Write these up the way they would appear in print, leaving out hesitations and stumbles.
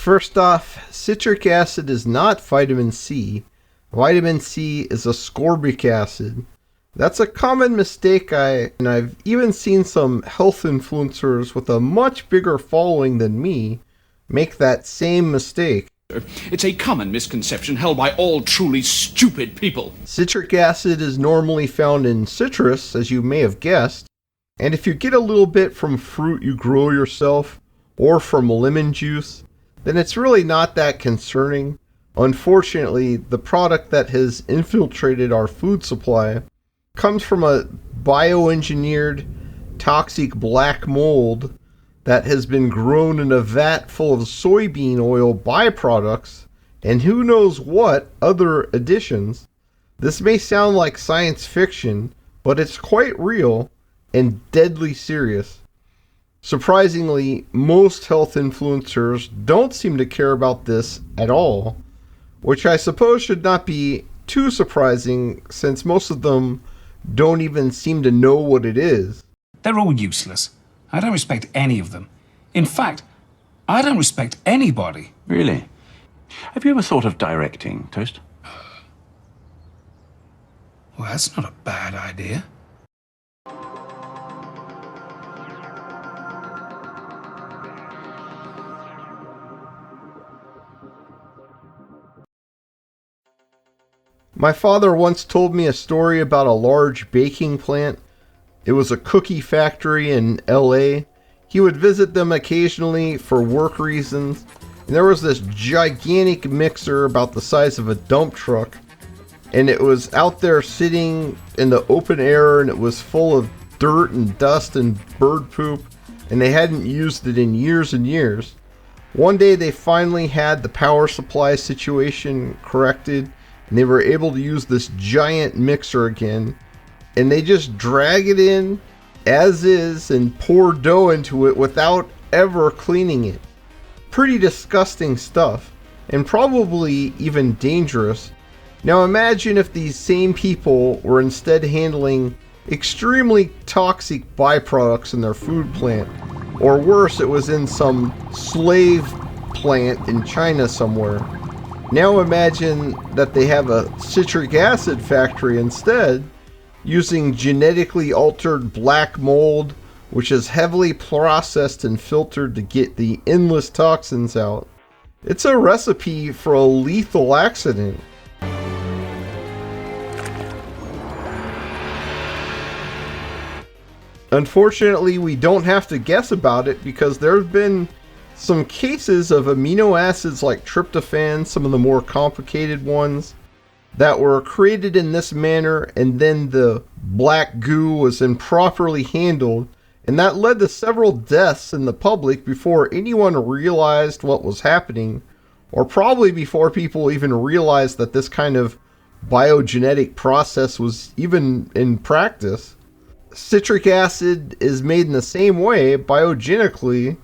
First off, citric acid is not vitamin C. Vitamin C is ascorbic acid. That's a common mistake, and I've even seen some health influencers with a much bigger following than me make that same mistake. It's a common misconception held by all truly stupid people. Citric acid is normally found in citrus, as you may have guessed, and if you get a little bit from fruit you grow yourself, or from lemon juice, then it's really not that concerning. Unfortunately, the product that has infiltrated our food supply comes from a bioengineered toxic black mold that has been grown in a vat full of soybean oil byproducts and who knows what other additions. This may sound like science fiction, but it's quite real and deadly serious. Surprisingly, most health influencers don't seem to care about this at all, which I suppose should not be too surprising since most of them don't even seem to know what it is. They're all useless. I don't respect any of them. In fact, I don't respect anybody. Really? Have you ever thought of directing, Toast? Well, that's not a bad idea. My father once told me a story about a large baking plant. It was a cookie factory in LA. He would visit them occasionally for work reasons, and there was this gigantic mixer about the size of a dump truck, and it was out there sitting in the open air, and it was full of dirt and dust and bird poop, and they hadn't used it in years and years. One day they finally had the power supply situation corrected, and they were able to use this giant mixer again, and they just drag it in as is and pour dough into it without ever cleaning it. Pretty disgusting stuff, and probably even dangerous. Now imagine if these same people were instead handling extremely toxic byproducts in their food plant, or worse, it was in some slave plant in China somewhere. Now imagine that they have a citric acid factory instead, using genetically altered black mold, which is heavily processed and filtered to get the endless toxins out. It's a recipe for a lethal accident. Unfortunately, we don't have to guess about it because there have been some cases of amino acids like tryptophan, some of the more complicated ones, that were created in this manner, and then the black goo was improperly handled, and that led to several deaths in the public before anyone realized what was happening, or probably before people even realized that this kind of biogenetic process was even in practice. Citric acid is made in the same way, biogenically,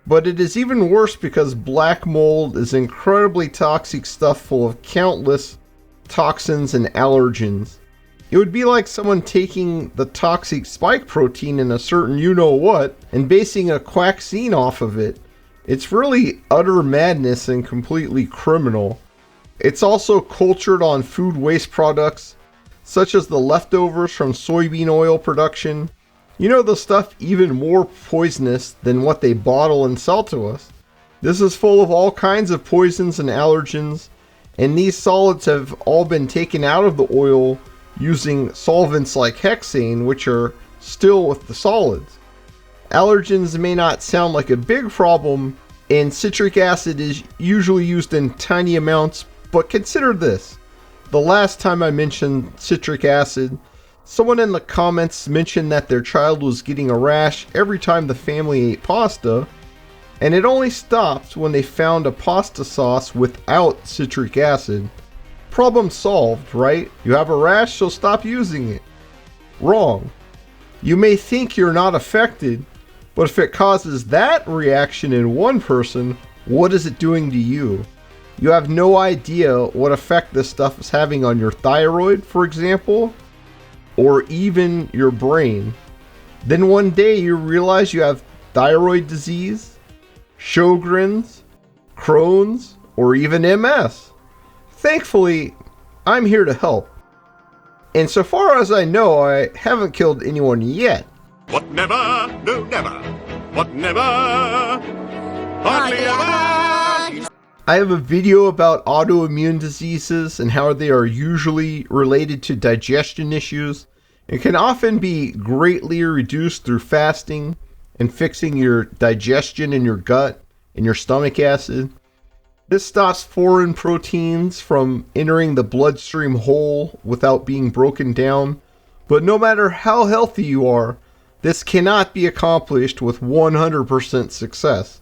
but it is even worse because black mold is incredibly toxic stuff full of countless toxins and allergens. It would be like someone taking the toxic spike protein in a certain you-know-what and basing a quaxine off of it. It's really utter madness and completely criminal. It's also cultured on food waste products, such as the leftovers from soybean oil production. You know, the stuff even more poisonous than what they bottle and sell to us. This is full of all kinds of poisons and allergens, and these solids have all been taken out of the oil using solvents like hexane, which are still with the solids. Allergens may not sound like a big problem, and citric acid is usually used in tiny amounts, but consider this. The last time I mentioned citric acid, someone in the comments mentioned that their child was getting a rash every time the family ate pasta, and it only stopped when they found a pasta sauce without citric acid. Problem solved, right? You have a rash, so stop using it. Wrong. You may think you're not affected, but if it causes that reaction in one person, what is it doing to you? You have no idea what effect this stuff is having on your thyroid, for example, or even your brain. Then one day you realize you have thyroid disease, Sjogren's, Crohn's, or even MS. Thankfully, I'm here to help. And so far as I know, I haven't killed anyone yet. What never, no never, what never, hardly ever. I have a video about autoimmune diseases and how they are usually related to digestion issues and can often be greatly reduced through fasting and fixing your digestion in your gut and your stomach acid. This stops foreign proteins from entering the bloodstream whole without being broken down. But no matter how healthy you are, this cannot be accomplished with 100% success.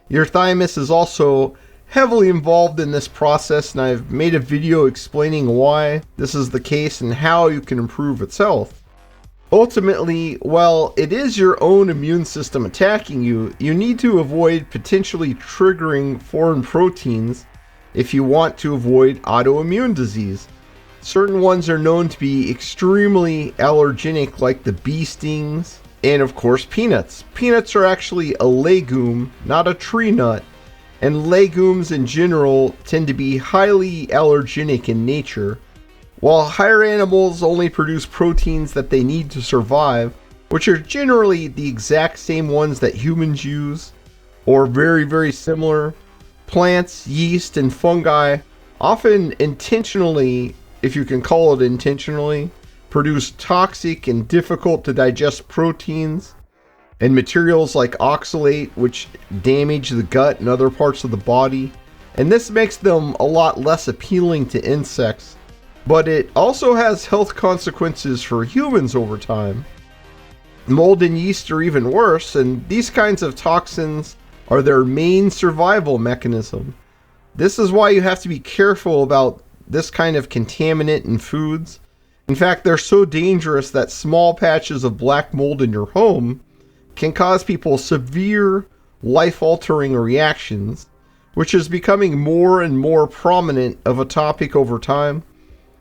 Your thymus is also heavily involved in this process, and I've made a video explaining why this is the case and how you can improve its health. Ultimately, while it is your own immune system attacking you, you need to avoid potentially triggering foreign proteins if you want to avoid autoimmune disease. Certain ones are known to be extremely allergenic, like the bee stings, and of course peanuts. Peanuts are actually a legume, not a tree nut, and legumes in general tend to be highly allergenic in nature. While higher animals only produce proteins that they need to survive, which are generally the exact same ones that humans use, or very, very similar, plants, yeast, and fungi often intentionally, if you can call it intentionally, produce toxic and difficult to digest proteins and materials like oxalate, which damage the gut and other parts of the body. And this makes them a lot less appealing to insects. But it also has health consequences for humans over time. Mold and yeast are even worse, and these kinds of toxins are their main survival mechanism. This is why you have to be careful about this kind of contaminant in foods. In fact, they're so dangerous that small patches of black mold in your home can cause people severe, life-altering reactions, which is becoming more and more prominent of a topic over time.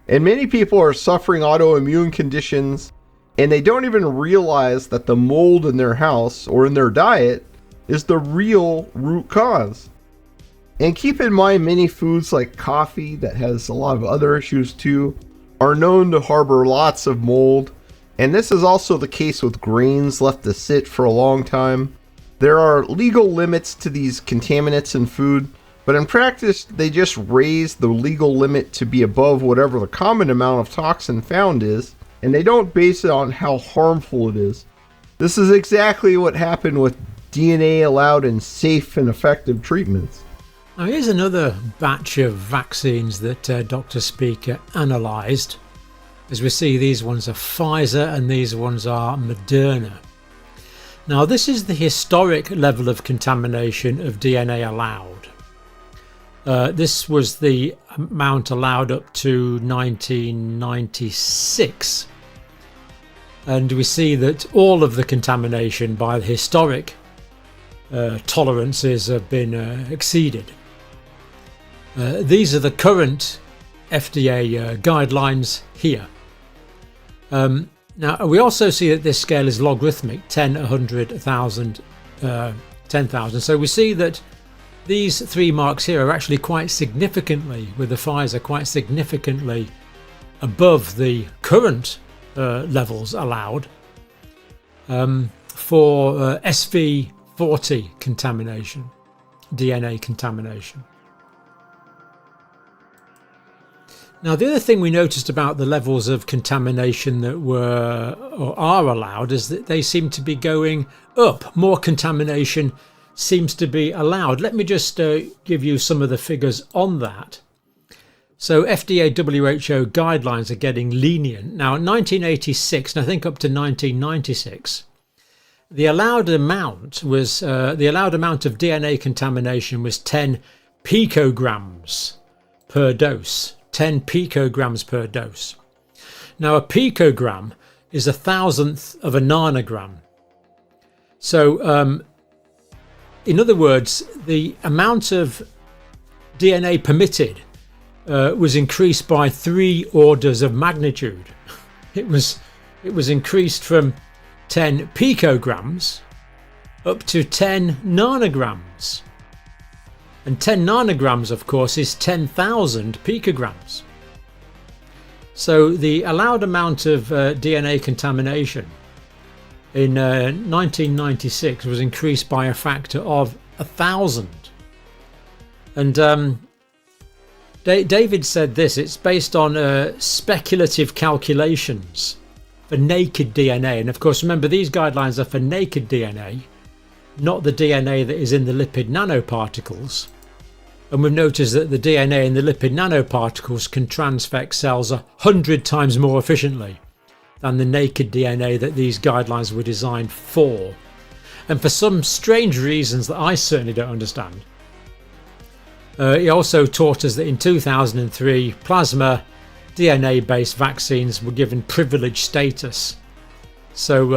And many people are suffering autoimmune conditions, and they don't even realize that the mold in their house or in their diet is the real root cause. And keep in mind, many foods like coffee, that has a lot of other issues too, are known to harbor lots of mold. And this is also the case with grains left to sit for a long time. There are legal limits to these contaminants in food, but in practice, they just raise the legal limit to be above whatever the common amount of toxin found is, and they don't base it on how harmful it is. This is exactly what happened with DNA allowed in safe and effective treatments. Now here's another batch of vaccines that Dr. Speaker analysed. As we see, these ones are Pfizer and these ones are Moderna. Now this is the historic level of contamination of DNA allowed. This was the amount allowed up to 1996. And we see that all of the contamination by the historic tolerances have been exceeded. These are the current FDA guidelines here. Now we also see that this scale is logarithmic, 10, 100, 1,000, 10,000. So we see that these three marks here are actually quite significantly, with the Pfizer, quite significantly above the current levels allowed for SV40 contamination, DNA contamination. Now the other thing we noticed about the levels of contamination that were or are allowed is that they seem to be going up. More contamination seems to be allowed. Let me just give you some of the figures on that. So FDA WHO guidelines are getting lenient. Now in 1986 and I think up to 1996, the allowed amount was the allowed amount of DNA contamination was 10 picograms per dose. 10 picograms per dose. Now a picogram is 1,000th of a nanogram. So in other words, the amount of DNA permitted was increased by 3 orders of magnitude. It was increased from 10 picograms up to 10 nanograms. And 10 nanograms, of course, is 10,000 picograms. So the allowed amount of DNA contamination in 1996 was increased by a factor of 1,000. And David said this: it's based on speculative calculations for naked DNA. And of course, remember, these guidelines are for naked DNA, not the DNA that is in the lipid nanoparticles. And we've noticed that the DNA in the lipid nanoparticles can transfect cells 100 times more efficiently than the naked DNA that these guidelines were designed for. And for some strange reasons that I certainly don't understand. He also taught us that in 2003, plasma DNA-based vaccines were given privileged status. So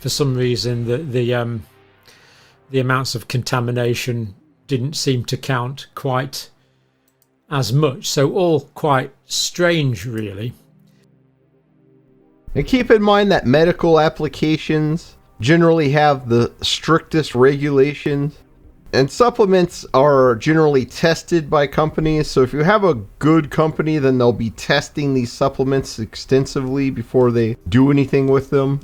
for some reason, the amounts of contamination didn't seem to count quite as much. So all quite strange, really. And keep in mind that medical applications generally have the strictest regulations, and supplements are generally tested by companies. So if you have a good company, then they'll be testing these supplements extensively before they do anything with them.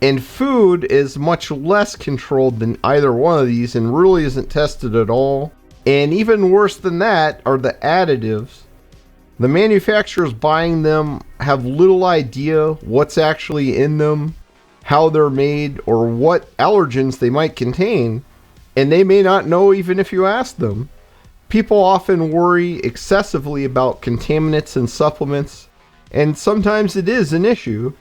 And food is much less controlled than either one of these and really isn't tested at all. And even worse than that are the additives. The manufacturers buying them have little idea what's actually in them, how they're made, or what allergens they might contain. And they may not know even if you ask them. People often worry excessively about contaminants in supplements, and sometimes it is an issue.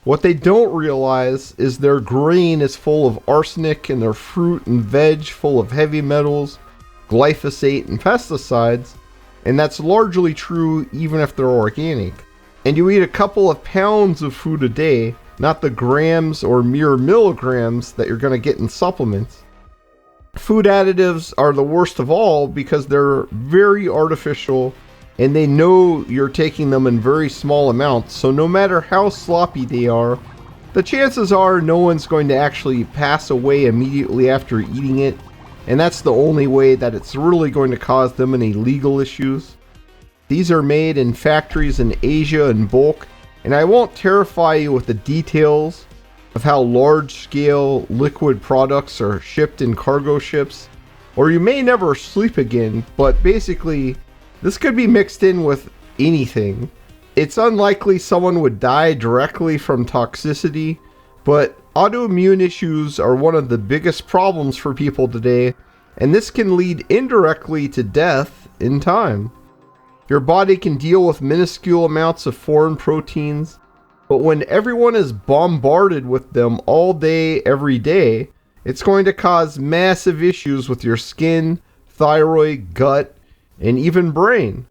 What they don't realize is their grain is full of arsenic and their fruit and veg full of heavy metals, glyphosate, and pesticides, and that's largely true even if they're organic. And you eat a couple of pounds of food a day, not the grams or mere milligrams that you're going to get in supplements. Food additives are the worst of all because they're very artificial and they know you're taking them in very small amounts, so no matter how sloppy they are, the chances are no one's going to actually pass away immediately after eating it, and that's the only way that it's really going to cause them any legal issues. These are made in factories in Asia in bulk, and I won't terrify you with the details of how large-scale liquid products are shipped in cargo ships, or you may never sleep again, but basically, this could be mixed in with anything. It's unlikely someone would die directly from toxicity, but autoimmune issues are one of the biggest problems for people today, and this can lead indirectly to death in time. Your body can deal with minuscule amounts of foreign proteins, but when everyone is bombarded with them all day, every day, it's going to cause massive issues with your skin, thyroid, gut, and even brain.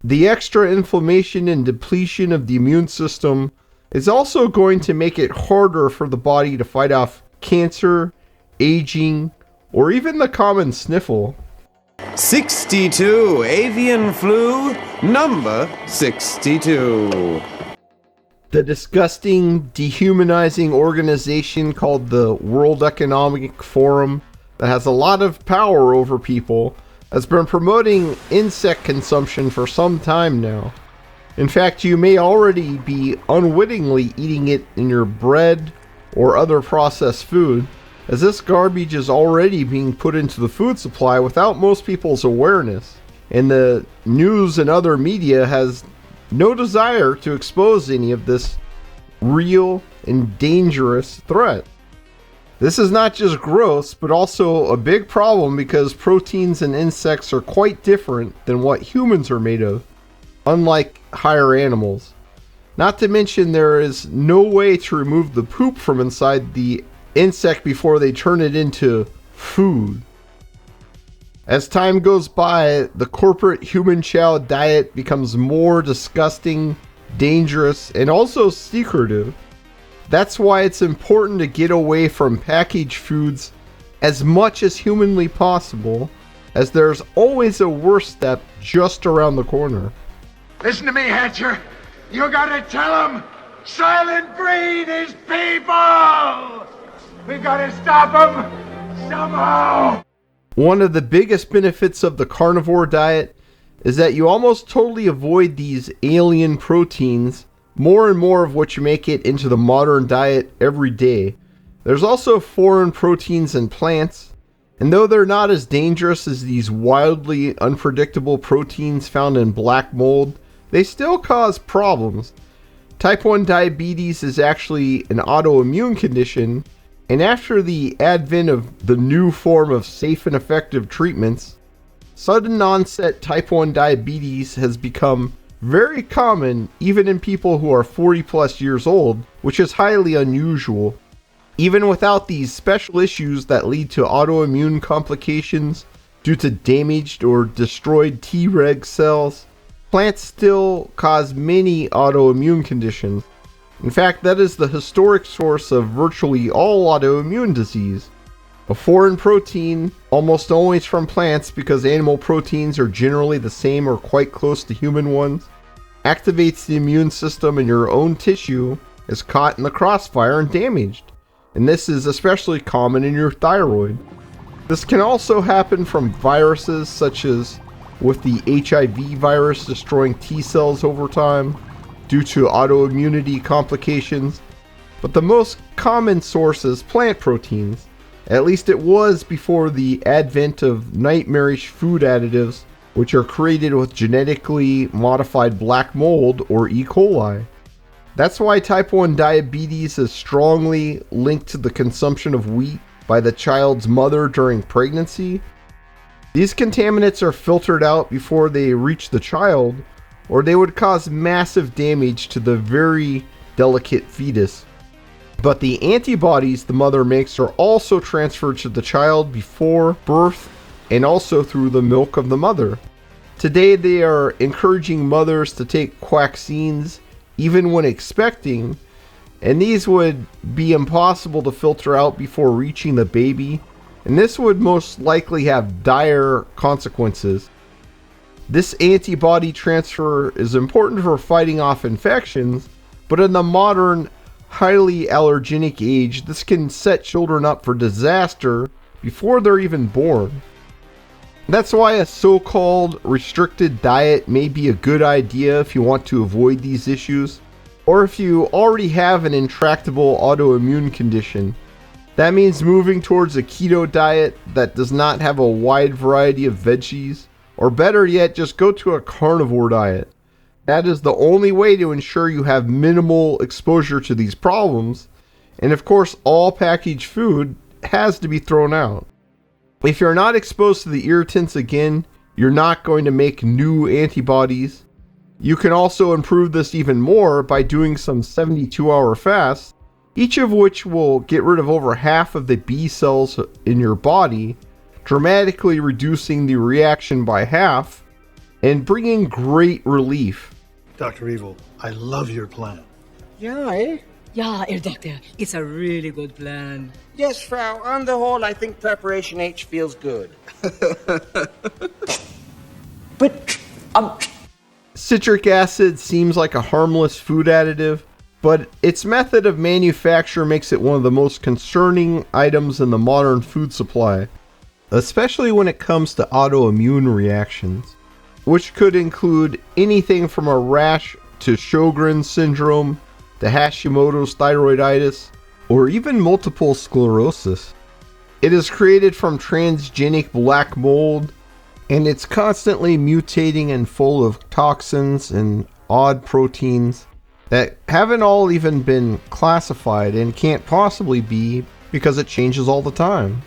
The extra inflammation and depletion of the immune system is also going to make it harder for the body to fight off cancer, aging, or even the common sniffle. 62, avian flu, number 62. The disgusting, dehumanizing organization called the World Economic Forum that has a lot of power over people has been promoting insect consumption for some time now. In fact, you may already be unwittingly eating it in your bread or other processed food, as this garbage is already being put into the food supply without most people's awareness, and the news and other media has no desire to expose any of this real and dangerous threat. This is not just gross, but also a big problem because proteins in insects are quite different than what humans are made of, unlike higher animals. Not to mention there is no way to remove the poop from inside the insect before they turn it into food. As time goes by, the corporate human chow diet becomes more disgusting, dangerous, and also secretive. That's why it's important to get away from packaged foods as much as humanly possible, as there's always a worse step just around the corner. Listen to me, Hatcher. You gotta tell them Silent Breed is people! We gotta stop them somehow! One of the biggest benefits of the carnivore diet is that you almost totally avoid these alien proteins, more and more of which make it into the modern diet every day. There's also foreign proteins in plants, and though they're not as dangerous as these wildly unpredictable proteins found in black mold, they still cause problems. Type 1 diabetes is actually an autoimmune condition, and after the advent of the new form of safe and effective treatments, sudden onset type 1 diabetes has become very common even in people who are 40 plus years old, which is highly unusual. Even without these special issues that lead to autoimmune complications due to damaged or destroyed Treg cells, plants still cause many autoimmune conditions. In fact, that is the historic source of virtually all autoimmune disease. A foreign protein, almost always from plants because animal proteins are generally the same or quite close to human ones, activates the immune system and your own tissue is caught in the crossfire and damaged. And this is especially common in your thyroid. This can also happen from viruses such as with the HIV virus destroying T cells over time due to autoimmunity complications. But the most common source is plant proteins. At least it was before the advent of nightmarish food additives, which are created with genetically modified black mold or E. coli. That's why type 1 diabetes is strongly linked to the consumption of wheat by the child's mother during pregnancy. These contaminants are filtered out before they reach the child, or they would cause massive damage to the very delicate fetus. But the antibodies the mother makes are also transferred to the child before birth and also through the milk of the mother. Today they are encouraging mothers to take vaccines even when expecting, and these would be impossible to filter out before reaching the baby, and this would most likely have dire consequences. This antibody transfer is important for fighting off infections, but in the modern highly allergenic age, this can set children up for disaster before they're even born. That's why a so-called restricted diet may be a good idea if you want to avoid these issues, or if you already have an intractable autoimmune condition. That means moving towards a keto diet that does not have a wide variety of veggies, or better yet, just go to a carnivore diet. That is the only way to ensure you have minimal exposure to these problems, and of course all packaged food has to be thrown out. If you're not exposed to the irritants again, you're not going to make new antibodies. You can also improve this even more by doing some 72-hour fasts, each of which will get rid of over half of the B cells in your body, dramatically reducing the reaction by half, and bringing great relief. Dr. Evil, I love your plan. Yeah, eh? Yeah, Herr Doctor, it's a really good plan. Yes, Frau. On the whole, I think Preparation H feels good. But, Citric acid seems like a harmless food additive, but its method of manufacture makes it one of the most concerning items in the modern food supply, especially when it comes to autoimmune reactions, which could include anything from a rash to Sjogren's syndrome, to Hashimoto's thyroiditis, or even multiple sclerosis. It is created from transgenic black mold, and it's constantly mutating and full of toxins and odd proteins that haven't all even been classified and can't possibly be because it changes all the time.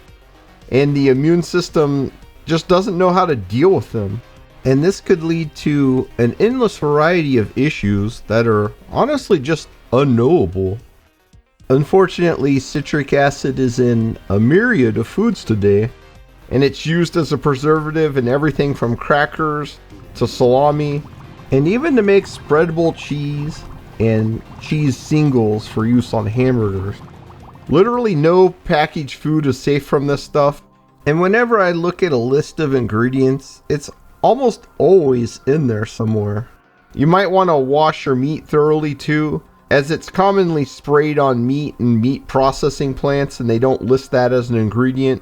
And the immune system just doesn't know how to deal with them. And this could lead to an endless variety of issues that are honestly just unknowable. Unfortunately, citric acid is in a myriad of foods today, and it's used as a preservative in everything from crackers to salami, and even to make spreadable cheese and cheese singles for use on hamburgers. Literally no packaged food is safe from this stuff, and whenever I look at a list of ingredients, it's almost always in there somewhere. You might want to wash your meat thoroughly too, as it's commonly sprayed on meat and meat processing plants and they don't list that as an ingredient.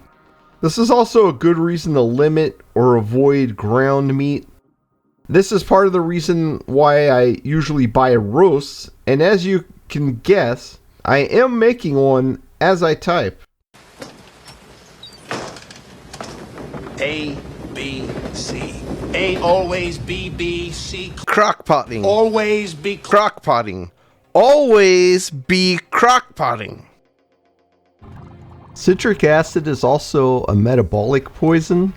This is also a good reason to limit or avoid ground meat. This is part of the reason why I usually buy roasts, and as you can guess, I am making one as I type. A, B, C. A always B, B, C. Crockpotting. Always be Crockpotting. Always be crockpotting. Citric acid is also a metabolic poison,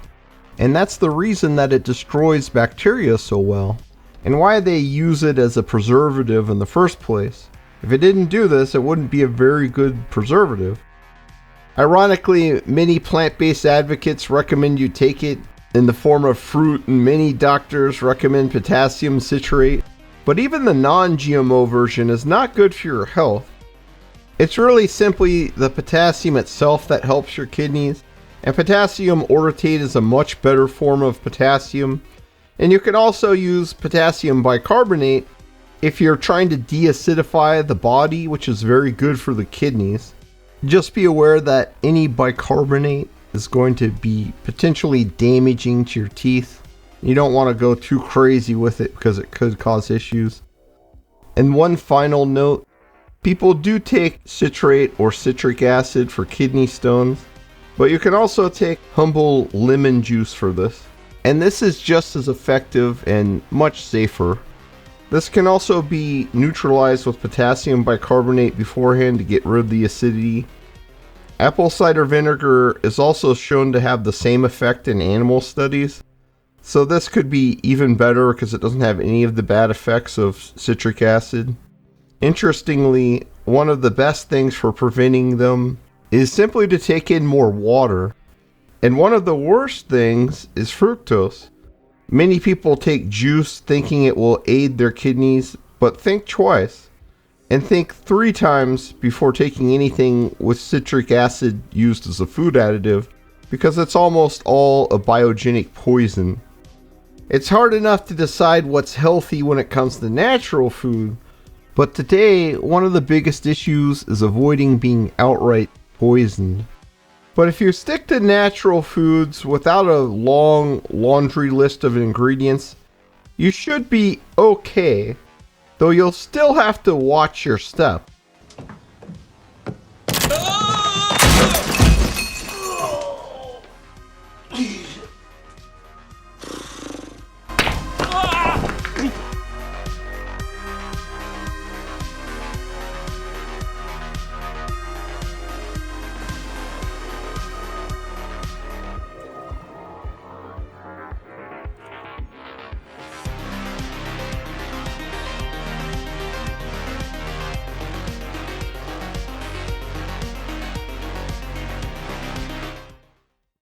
and that's the reason that it destroys bacteria so well, and why they use it as a preservative in the first place. If it didn't do this, it wouldn't be a very good preservative. Ironically, many plant-based advocates recommend you take it in the form of fruit, and many doctors recommend potassium citrate, but even the non-GMO version is not good for your health. It's really simply the potassium itself that helps your kidneys, and potassium orotate is a much better form of potassium, and you can also use potassium bicarbonate if you're trying to deacidify the body, which is very good for the kidneys. Just be aware that any bicarbonate is going to be potentially damaging to your teeth. You don't want to go too crazy with it because it could cause issues. And one final note, people do take citrate or citric acid for kidney stones, but you can also take humble lemon juice for this. And this is just as effective and much safer. This can also be neutralized with potassium bicarbonate beforehand to get rid of the acidity. Apple cider vinegar is also shown to have the same effect in animal studies, so this could be even better because it doesn't have any of the bad effects of citric acid. Interestingly, one of the best things for preventing them is simply to take in more water, and one of the worst things is fructose. Many people take juice thinking it will aid their kidneys, but think twice, and think 3 times before taking anything with citric acid used as a food additive, because it's almost all a biogenic poison. It's hard enough to decide what's healthy when it comes to natural food, but today one of the biggest issues is avoiding being outright poisoned. But if you stick to natural foods without a long laundry list of ingredients, you should be okay, though you'll still have to watch your step.